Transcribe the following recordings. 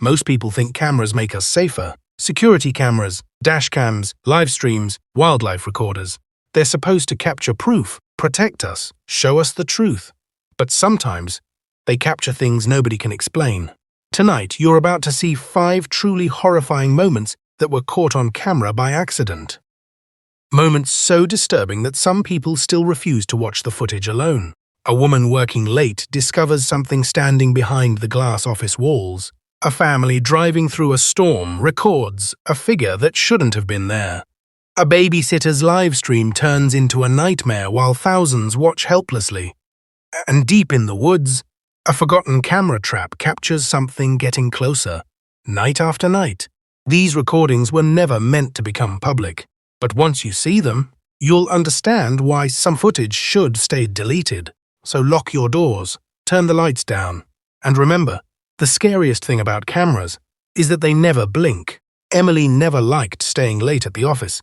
Most people think cameras make us safer. Security cameras, dash cams, live streams, wildlife recorders. They're supposed to capture proof, protect us, show us the truth. But sometimes, they capture things nobody can explain. Tonight, you're about to see 5 truly horrifying moments that were caught on camera by accident. Moments so disturbing that some people still refuse to watch the footage alone. A woman working late discovers something standing behind the glass office walls. A family driving through a storm records a figure that shouldn't have been there. A babysitter's live stream turns into a nightmare while thousands watch helplessly. And deep in the woods, a forgotten camera trap captures something getting closer, night after night. These recordings were never meant to become public, but once you see them, you'll understand why some footage should stay deleted. So lock your doors, turn the lights down, and remember, the scariest thing about cameras is that they never blink. Emily never liked staying late at the office.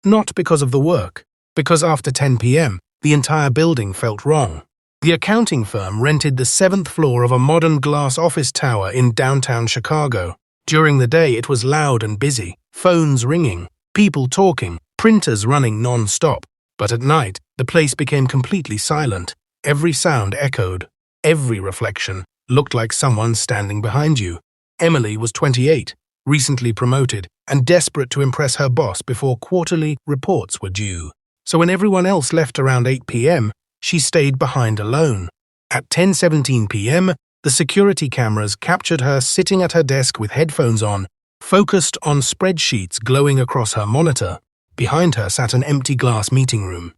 Not because of the work, because after 10 p.m., the entire building felt wrong. The accounting firm rented the 7th floor of a modern glass office tower in downtown Chicago. During the day, it was loud and busy, phones ringing, people talking, printers running non-stop. But at night, the place became completely silent. Every sound echoed. Every reflection looked like someone standing behind you. Emily was 28, recently promoted, and desperate to impress her boss before quarterly reports were due. So when everyone else left around 8 p.m., she stayed behind alone. At 10:17 p.m., the security cameras captured her sitting at her desk with headphones on, focused on spreadsheets glowing across her monitor. Behind her sat an empty glass meeting room.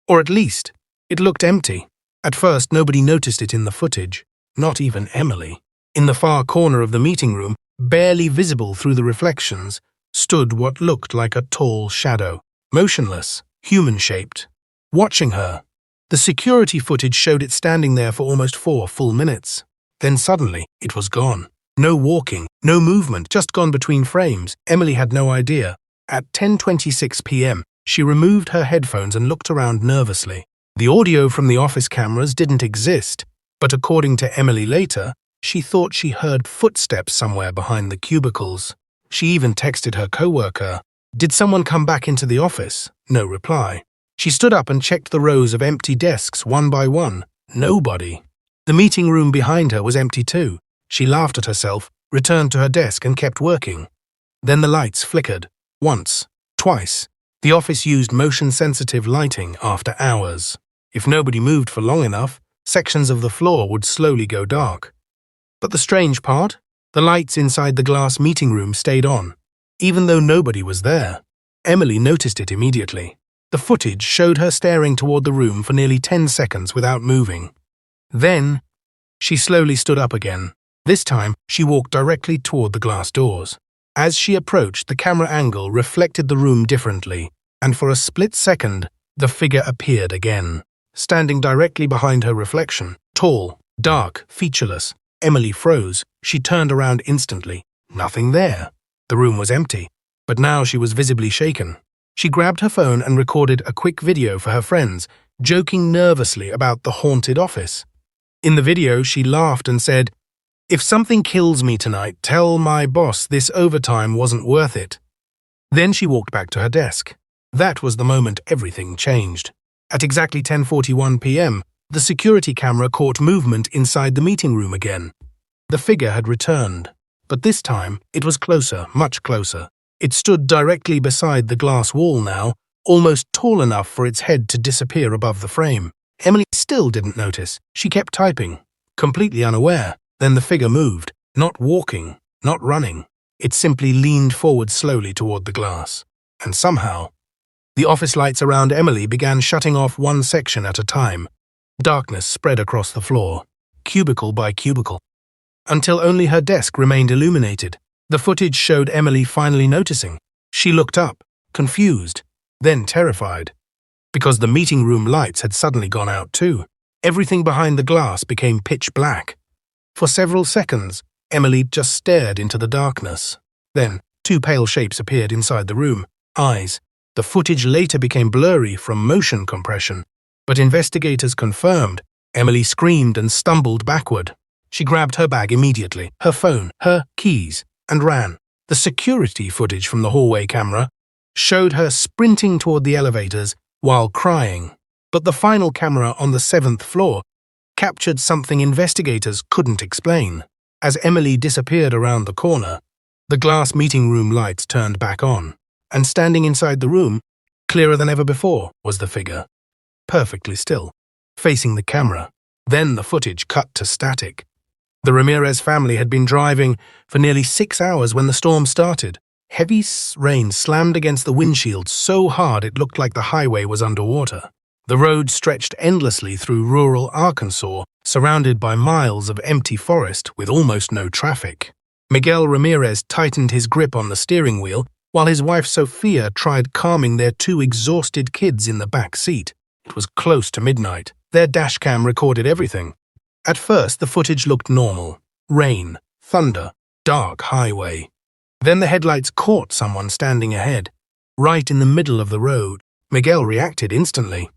Or at least, it looked empty. At first, nobody noticed it in the footage, not even Emily. In the far corner of the meeting room, barely visible through the reflections, stood what looked like a tall shadow, motionless, human-shaped, watching her. The security footage showed it standing there for almost 4 full minutes. Then suddenly, it was gone. No walking, no movement, just gone between frames. Emily had no idea. At 10:26 p.m., she removed her headphones and looked around nervously. The audio from the office cameras didn't exist, but according to Emily later, she thought she heard footsteps somewhere behind the cubicles. She even texted her coworker, "Did someone come back into the office?" No reply. She stood up and checked the rows of empty desks one by one. Nobody. The meeting room behind her was empty too. She laughed at herself, returned to her desk and kept working. Then the lights flickered. Once, twice. The office used motion-sensitive lighting after hours. If nobody moved for long enough, sections of the floor would slowly go dark. But the strange part? The lights inside the glass meeting room stayed on, even though nobody was there. Emily noticed it immediately. The footage showed her staring toward the room for nearly 10 seconds without moving. Then, she slowly stood up again. This time, she walked directly toward the glass doors. As she approached, the camera angle reflected the room differently, and for a split second, the figure appeared again. Standing directly behind her reflection, tall, dark, featureless, Emily froze. She turned around instantly. Nothing there. The room was empty, but now she was visibly shaken. She grabbed her phone and recorded a quick video for her friends, joking nervously about the haunted office. In the video, she laughed and said, "If something kills me tonight, tell my boss this overtime wasn't worth it." Then she walked back to her desk. That was the moment everything changed. At exactly 10:41 p.m., the security camera caught movement inside the meeting room again. The figure had returned, but this time it was closer, much closer. It stood directly beside the glass wall now, almost tall enough for its head to disappear above the frame. Emily still didn't notice. She kept typing, completely unaware. Then the figure moved, not walking, not running. It simply leaned forward slowly toward the glass. And somehow, the office lights around Emily began shutting off one section at a time. Darkness spread across the floor, cubicle by cubicle, until only her desk remained illuminated. The footage showed Emily finally noticing. She looked up, confused, then terrified, because the meeting room lights had suddenly gone out too. Everything behind the glass became pitch black. For several seconds, Emily just stared into the darkness. Then, 2 pale shapes appeared inside the room, eyes. The footage later became blurry from motion compression, but investigators confirmed Emily screamed and stumbled backward. She grabbed her bag immediately, her phone, her keys, and ran. The security footage from the hallway camera showed her sprinting toward the elevators while crying. But the final camera on the 7th floor captured something investigators couldn't explain. As Emily disappeared around the corner, the glass meeting room lights turned back on, and standing inside the room, clearer than ever before, was the figure. Perfectly still, facing the camera. Then the footage cut to static. The Ramirez family had been driving for nearly 6 hours when the storm started. Heavy rain slammed against the windshield so hard it looked like the highway was underwater. The road stretched endlessly through rural Arkansas, surrounded by miles of empty forest with almost no traffic. Miguel Ramirez tightened his grip on the steering wheel, while his wife Sophia tried calming their 2 exhausted kids in the back seat. It was close to midnight. Their dashcam recorded everything. At first, the footage looked normal. Rain, thunder, dark highway. Then the headlights caught someone standing ahead, right in the middle of the road. Miguel reacted instantly.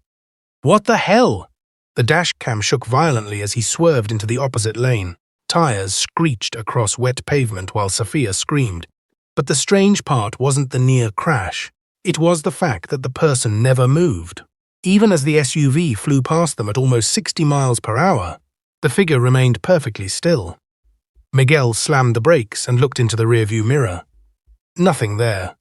"What the hell?" The dashcam shook violently as he swerved into the opposite lane. Tires screeched across wet pavement while Sophia screamed. But the strange part wasn't the near crash. It was the fact that the person never moved. Even as the SUV flew past them at almost 60 miles per hour, the figure remained perfectly still. Miguel slammed the brakes and looked into the rearview mirror. Nothing there.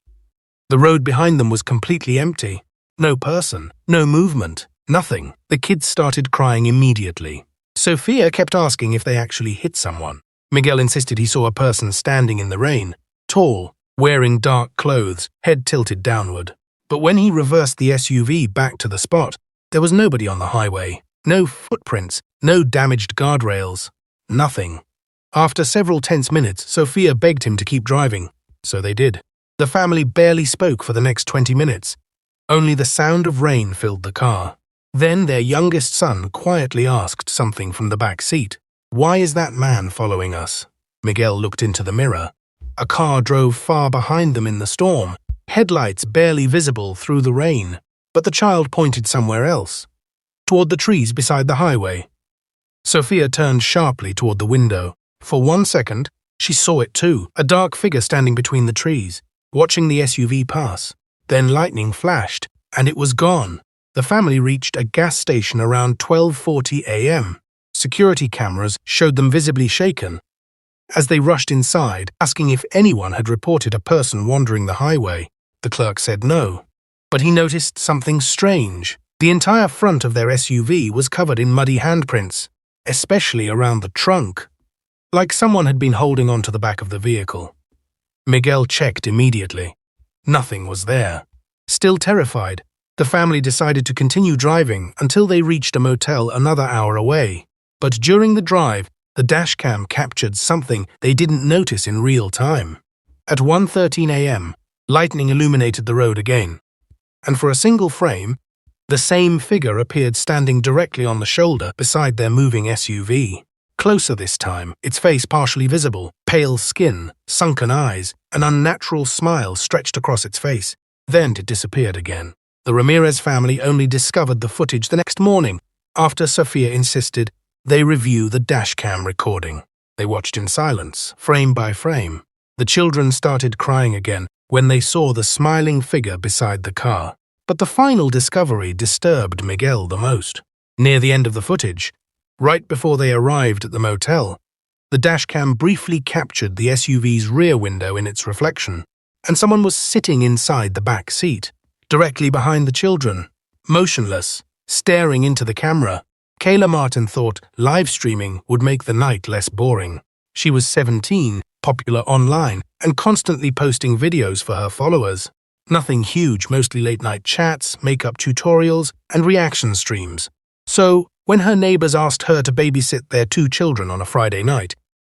The road behind them was completely empty. No person, no movement, nothing. The kids started crying immediately. Sophia kept asking if they actually hit someone. Miguel insisted he saw a person standing in the rain, tall, wearing dark clothes, head tilted downward. But when he reversed the SUV back to the spot, there was nobody on the highway. No footprints, no damaged guardrails, nothing. After several tense minutes, Sophia begged him to keep driving, so they did. The family barely spoke for the next 20 minutes. Only the sound of rain filled the car. Then their youngest son quietly asked something from the back seat. "Why is that man following us?" Miguel looked into the mirror. A car drove far behind them in the storm, headlights barely visible through the rain, but the child pointed somewhere else, toward the trees beside the highway. Sophia turned sharply toward the window. For 1 second, she saw it too, a dark figure standing between the trees, watching the SUV pass. Then lightning flashed, and it was gone. The family reached a gas station around 12:40 a.m. Security cameras showed them visibly shaken. As they rushed inside, asking if anyone had reported a person wandering the highway, the clerk said no. But he noticed something strange. The entire front of their SUV was covered in muddy handprints, especially around the trunk, like someone had been holding onto the back of the vehicle. Miguel checked immediately. Nothing was there. Still terrified, the family decided to continue driving until they reached a motel another hour away. But during the drive, the dashcam captured something they didn't notice in real time. At 1:13 a.m., lightning illuminated the road again, and for a single frame, the same figure appeared standing directly on the shoulder beside their moving SUV. Closer this time, its face partially visible, pale skin, sunken eyes, an unnatural smile stretched across its face. Then it disappeared again. The Ramirez family only discovered the footage the next morning, after Sophia insisted they review the dashcam recording. They watched in silence, frame by frame. The children started crying again when they saw the smiling figure beside the car. But the final discovery disturbed Miguel the most. Near the end of the footage, right before they arrived at the motel, the dashcam briefly captured the SUV's rear window in its reflection, and someone was sitting inside the back seat, directly behind the children, motionless, staring into the camera. Kayla Martin thought live streaming would make the night less boring. She was 17, popular online, and constantly posting videos for her followers. Nothing huge, mostly late-night chats, makeup tutorials, and reaction streams. So, when her neighbors asked her to babysit their 2 children on a Friday night,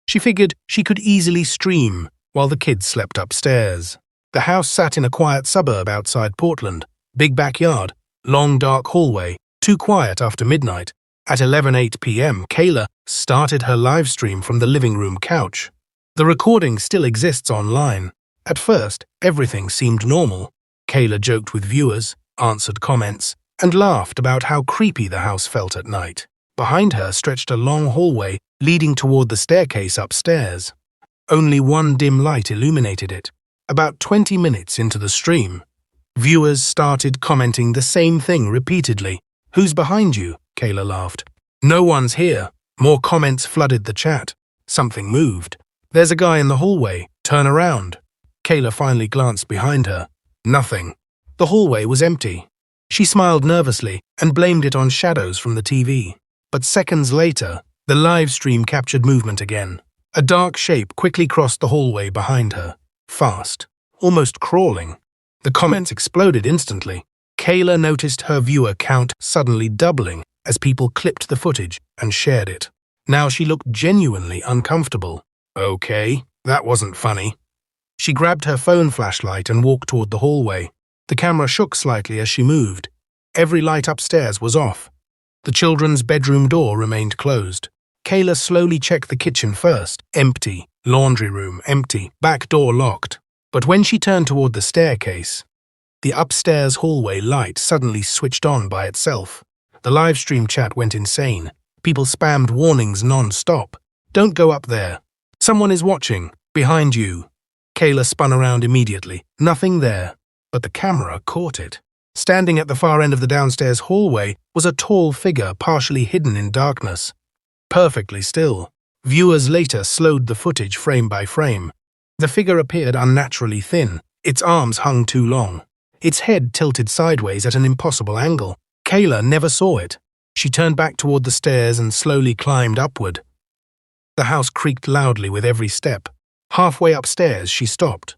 she figured she could easily stream while the kids slept upstairs. The house sat in a quiet suburb outside Portland. Big backyard, long dark hallway, too quiet after midnight. At 11:08 p.m., Kayla started her live stream from the living room couch. The recording still exists online. At first, everything seemed normal. Kayla joked with viewers, answered comments, and laughed about how creepy the house felt at night. Behind her stretched a long hallway leading toward the staircase upstairs. Only one dim light illuminated it. About 20 minutes into the stream, viewers started commenting the same thing repeatedly. "Who's behind you?" Kayla laughed. "No one's here." More comments flooded the chat. Something moved. "There's a guy in the hallway. Turn around." Kayla finally glanced behind her. Nothing. The hallway was empty. She smiled nervously and blamed it on shadows from the TV. But seconds later, the live stream captured movement again. A dark shape quickly crossed the hallway behind her. Fast. Almost crawling. The comments exploded instantly. Kayla noticed her viewer count suddenly doubling as people clipped the footage and shared it. Now she looked genuinely uncomfortable. Okay, that wasn't funny. She grabbed her phone flashlight and walked toward the hallway. The camera shook slightly as she moved. Every light upstairs was off. The children's bedroom door remained closed. Kayla slowly checked the kitchen first. Empty. Laundry room empty. Back door locked. But when she turned toward the staircase, the upstairs hallway light suddenly switched on by itself. The live stream chat went insane. People spammed warnings non-stop. "Don't go up there. Someone is watching. Behind you." Kayla spun around immediately. Nothing there. But the camera caught it. Standing at the far end of the downstairs hallway was a tall figure partially hidden in darkness. Perfectly still. Viewers later slowed the footage frame by frame. The figure appeared unnaturally thin. Its arms hung too long. Its head tilted sideways at an impossible angle. Kayla never saw it. She turned back toward the stairs and slowly climbed upward. The house creaked loudly with every step. Halfway upstairs, she stopped.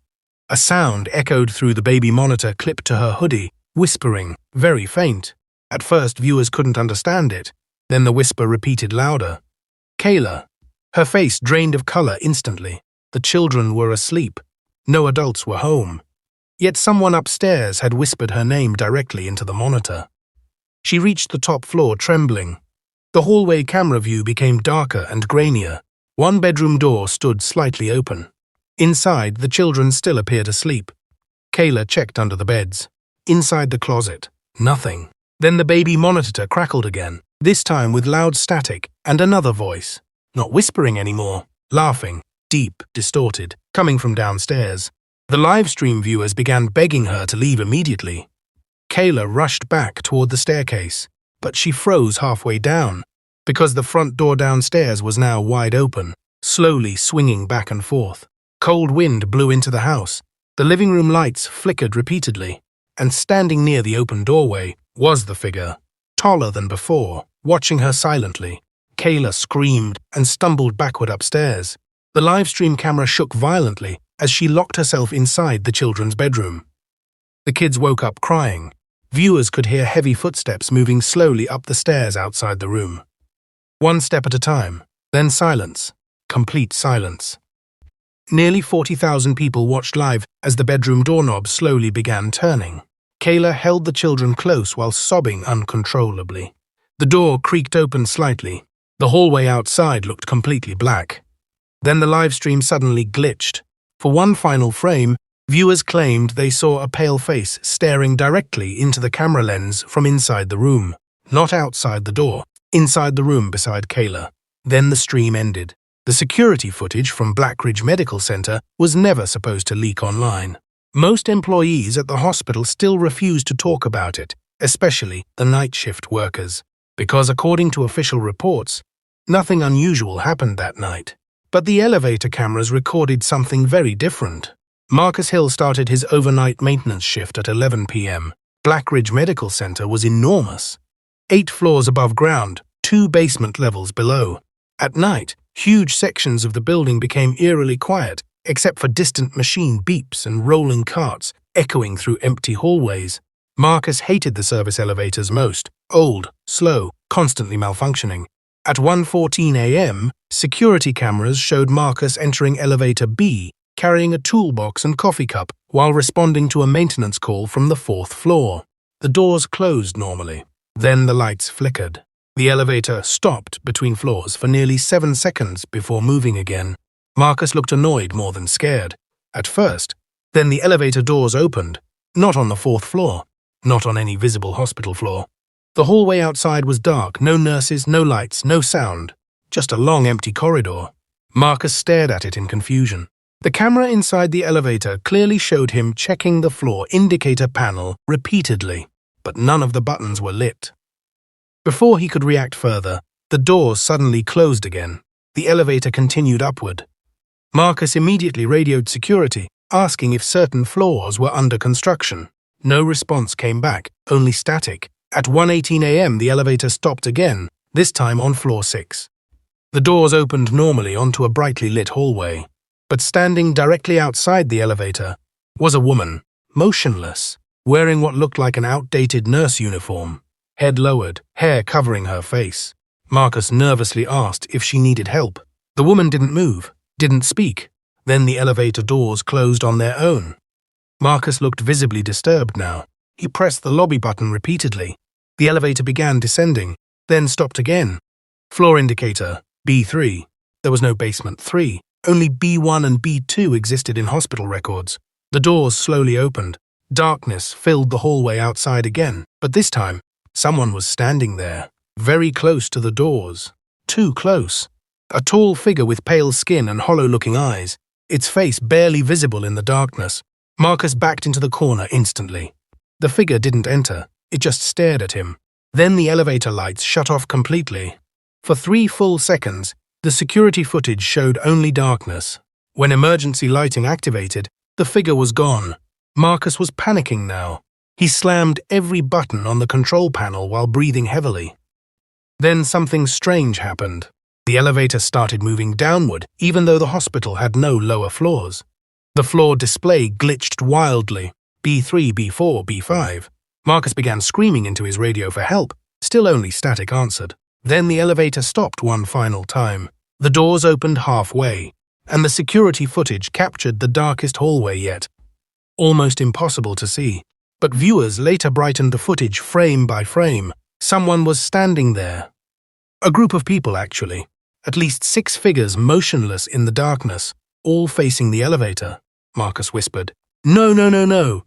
A sound echoed through the baby monitor clipped to her hoodie, whispering, very faint. At first, viewers couldn't understand it. Then the whisper repeated louder. "Kayla." Her face drained of color instantly. The children were asleep. No adults were home. Yet someone upstairs had whispered her name directly into the monitor. She reached the top floor trembling. The hallway camera view became darker and grainier. One bedroom door stood slightly open. Inside, the children still appeared asleep. Kayla checked under the beds. Inside the closet, nothing. Then the baby monitor crackled again, this time with loud static and another voice. Not whispering anymore, laughing, deep, distorted, coming from downstairs. The live stream viewers began begging her to leave immediately. Kayla rushed back toward the staircase, but she froze halfway down, because the front door downstairs was now wide open, slowly swinging back and forth. Cold wind blew into the house. The living room lights flickered repeatedly, and standing near the open doorway was the figure, taller than before, watching her silently. Kayla screamed and stumbled backward upstairs. The live stream camera shook violently as she locked herself inside the children's bedroom. The kids woke up crying. Viewers could hear heavy footsteps moving slowly up the stairs outside the room. One step at a time, then silence, complete silence. Nearly 40,000 people watched live as the bedroom doorknob slowly began turning. Kayla held the children close while sobbing uncontrollably. The door creaked open slightly. The hallway outside looked completely black. Then the live stream suddenly glitched. For one final frame, viewers claimed they saw a pale face staring directly into the camera lens from inside the room. Not outside the door, inside the room beside Kayla. Then the stream ended. The security footage from Blackridge Medical Center was never supposed to leak online. Most employees at the hospital still refused to talk about it, especially the night shift workers, because according to official reports, nothing unusual happened that night. But the elevator cameras recorded something very different. Marcus Hill started his overnight maintenance shift at 11 p.m. Blackridge Medical Center was enormous. 8 floors above ground, 2 basement levels below. At night, huge sections of the building became eerily quiet, except for distant machine beeps and rolling carts echoing through empty hallways. Marcus hated the service elevators most. Old, slow, constantly malfunctioning. At 1:14 a.m., security cameras showed Marcus entering elevator B, carrying a toolbox and coffee cup, while responding to a maintenance call from the 4th floor. The doors closed normally. Then the lights flickered. The elevator stopped between floors for nearly 7 seconds before moving again. Marcus looked annoyed more than scared. At first. Then the elevator doors opened. Not on the 4th floor. Not on any visible hospital floor. The hallway outside was dark, no nurses, no lights, no sound. just a long empty corridor. Marcus stared at it in confusion. The camera inside the elevator clearly showed him checking the floor indicator panel repeatedly, but none of the buttons were lit. Before he could react further, the doors suddenly closed again. The elevator continued upward. Marcus immediately radioed security, asking if certain floors were under construction. No response came back, only static. At 1:18 a.m. the elevator stopped again, this time on floor 6. The doors opened normally onto a brightly lit hallway, but standing directly outside the elevator was a woman, motionless, wearing what looked like an outdated nurse uniform, head lowered, hair covering her face. Marcus nervously asked if she needed help. The woman didn't move, didn't speak. Then the elevator doors closed on their own. Marcus looked visibly disturbed now. He pressed the lobby button repeatedly. The elevator began descending, then stopped again. Floor indicator, B3. There was no basement 3. Only B1 and B2 existed in hospital records. The doors slowly opened. Darkness filled the hallway outside again, but this time, someone was standing there, very close to the doors. Too close. A tall figure with pale skin and hollow-looking eyes, its face barely visible in the darkness. Marcus backed into the corner instantly. The figure didn't enter, it just stared at him. Then the elevator lights shut off completely. For 3 full seconds, the security footage showed only darkness. When emergency lighting activated, the figure was gone. Marcus was panicking now. He slammed every button on the control panel while breathing heavily. Then something strange happened. The elevator started moving downward, even though the hospital had no lower floors. The floor display glitched wildly. B3, B4, B5. Marcus began screaming into his radio for help. Still only static answered. Then the elevator stopped one final time. The doors opened halfway, and the security footage captured the darkest hallway yet. Almost impossible to see, but viewers later brightened the footage frame by frame. Someone was standing there. A group of people, actually. At least 6 figures motionless in the darkness, all facing the elevator. Marcus whispered, "No, no, no, no."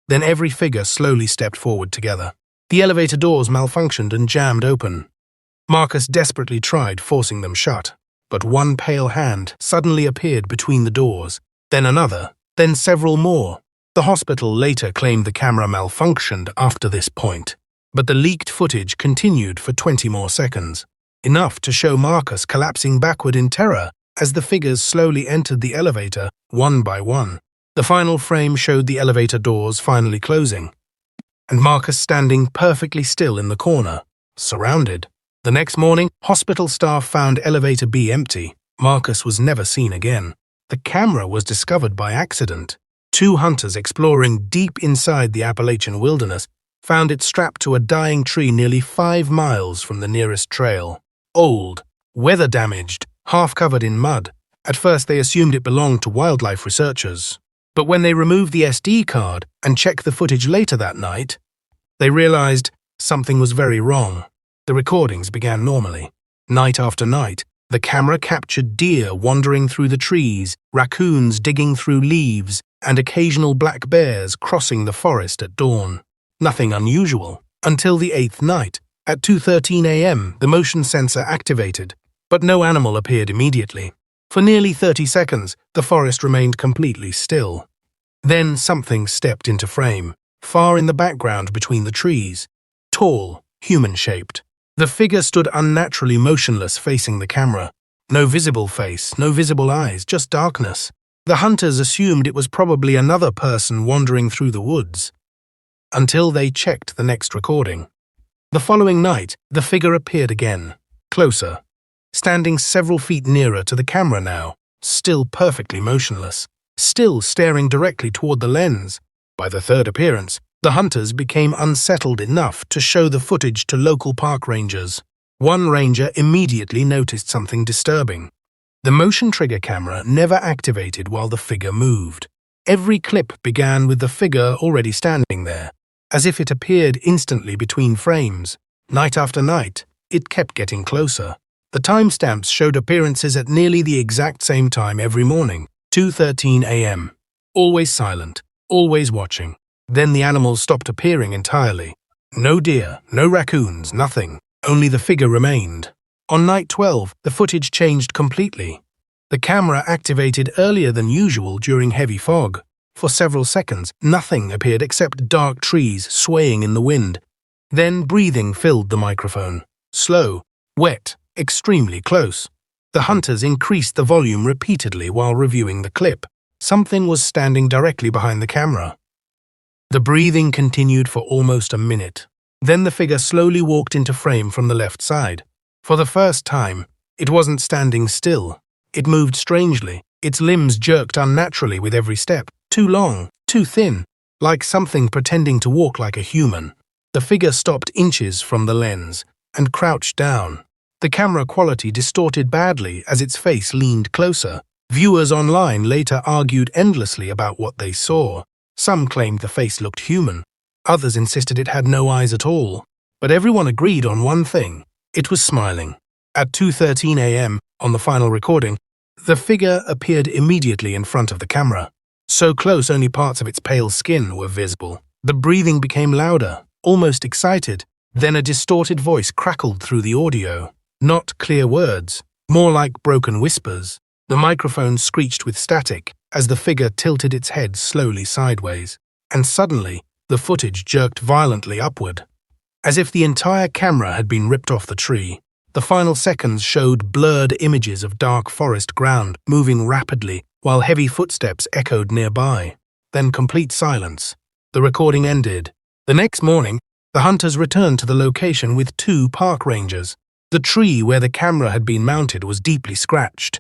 Then every figure slowly stepped forward together. The elevator doors malfunctioned and jammed open. Marcus desperately tried forcing them shut, but one pale hand suddenly appeared between the doors, then another, then several more. The hospital later claimed the camera malfunctioned after this point, but the leaked footage continued for 20 more seconds, enough to show Marcus collapsing backward in terror as the figures slowly entered the elevator, one by one. The final frame showed the elevator doors finally closing, and Marcus standing perfectly still in the corner, surrounded. The next morning, hospital staff found elevator B empty. Marcus was never seen again. The camera was discovered by accident. 2 hunters exploring deep inside the Appalachian wilderness found it strapped to a dying tree nearly 5 miles from the nearest trail. Old, weather-damaged, half-covered in mud. At first they assumed it belonged to wildlife researchers. But when they removed the SD card and checked the footage later that night, they realized something was very wrong. The recordings began normally. Night after night, the camera captured deer wandering through the trees, raccoons digging through leaves, and occasional black bears crossing the forest at dawn. Nothing unusual. Until the 8th night. At 2:13 a.m., the motion sensor activated, but no animal appeared immediately. For nearly 30 seconds, the forest remained completely still. Then something stepped into frame, far in the background between the trees. Tall, human-shaped. The figure stood unnaturally motionless facing the camera. No visible face, no visible eyes, just darkness. The hunters assumed it was probably another person wandering through the woods, until they checked the next recording. The following night, the figure appeared again, closer, standing several feet nearer to the camera now, still perfectly motionless, still staring directly toward the lens. By the 3rd appearance, the hunters became unsettled enough to show the footage to local park rangers. One ranger immediately noticed something disturbing. The motion trigger camera never activated while the figure moved. Every clip began with the figure already standing there, as if it appeared instantly between frames. Night after night, it kept getting closer. The timestamps showed appearances at nearly the exact same time every morning, 2:13 a.m. Always silent, always watching. Then the animals stopped appearing entirely. No deer, no raccoons, nothing. Only the figure remained. On night 12, the footage changed completely. The camera activated earlier than usual during heavy fog. For several seconds, nothing appeared except dark trees swaying in the wind. Then breathing filled the microphone. Slow, wet, extremely close. The hunters increased the volume repeatedly while reviewing the clip. Something was standing directly behind the camera. The breathing continued for almost a minute. Then the figure slowly walked into frame from the left side. For the first time, it wasn't standing still. It moved strangely. Its limbs jerked unnaturally with every step. Too long, too thin, like something pretending to walk like a human. The figure stopped inches from the lens and crouched down. The camera quality distorted badly as its face leaned closer. Viewers online later argued endlessly about what they saw. Some claimed the face looked human. Others insisted it had no eyes at all. But everyone agreed on one thing. It was smiling. At 2:13 a.m., on the final recording, the figure appeared immediately in front of the camera. So close only parts of its pale skin were visible. The breathing became louder, almost excited. Then a distorted voice crackled through the audio. Not clear words, more like broken whispers. The microphone screeched with static as the figure tilted its head slowly sideways. And suddenly, the footage jerked violently upward. As if the entire camera had been ripped off the tree. The final seconds showed blurred images of dark forest ground moving rapidly while heavy footsteps echoed nearby. Then complete silence. The recording ended. The next morning, the hunters returned to the location with 2 park rangers. The tree where the camera had been mounted was deeply scratched.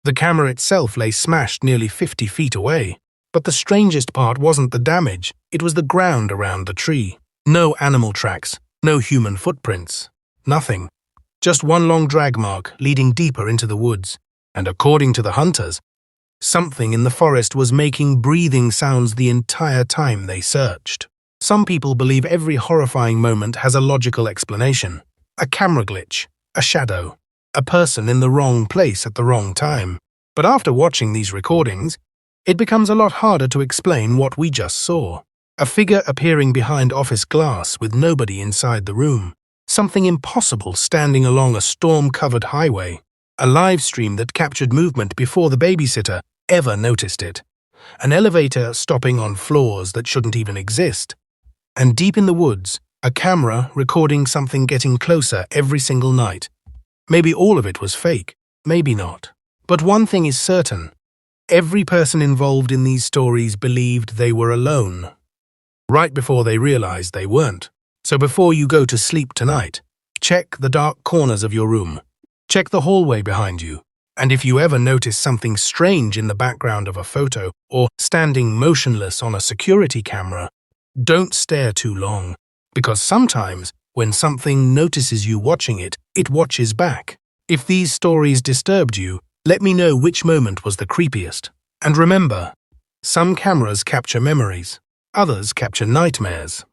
The camera itself lay smashed nearly 50 feet away. But the strangest part wasn't the damage, it was the ground around the tree. No animal tracks, no human footprints. Nothing. Just one long drag mark leading deeper into the woods. And according to the hunters, something in the forest was making breathing sounds the entire time they searched. Some people believe every horrifying moment has a logical explanation. A camera glitch, a shadow, a person in the wrong place at the wrong time. But after watching these recordings, it becomes a lot harder to explain what we just saw. A figure appearing behind office glass with nobody inside the room. Something impossible standing along a storm-covered highway. A live stream that captured movement before the babysitter ever noticed it. An elevator stopping on floors that shouldn't even exist. And deep in the woods, a camera recording something getting closer every single night. Maybe all of it was fake, maybe not. But one thing is certain. Every person involved in these stories believed they were alone. Right before they realized they weren't. So before you go to sleep tonight, check the dark corners of your room. Check the hallway behind you. And if you ever notice something strange in the background of a photo or standing motionless on a security camera, don't stare too long. Because sometimes, when something notices you watching it, it watches back. If these stories disturbed you, let me know which moment was the creepiest. And remember, some cameras capture memories, others capture nightmares.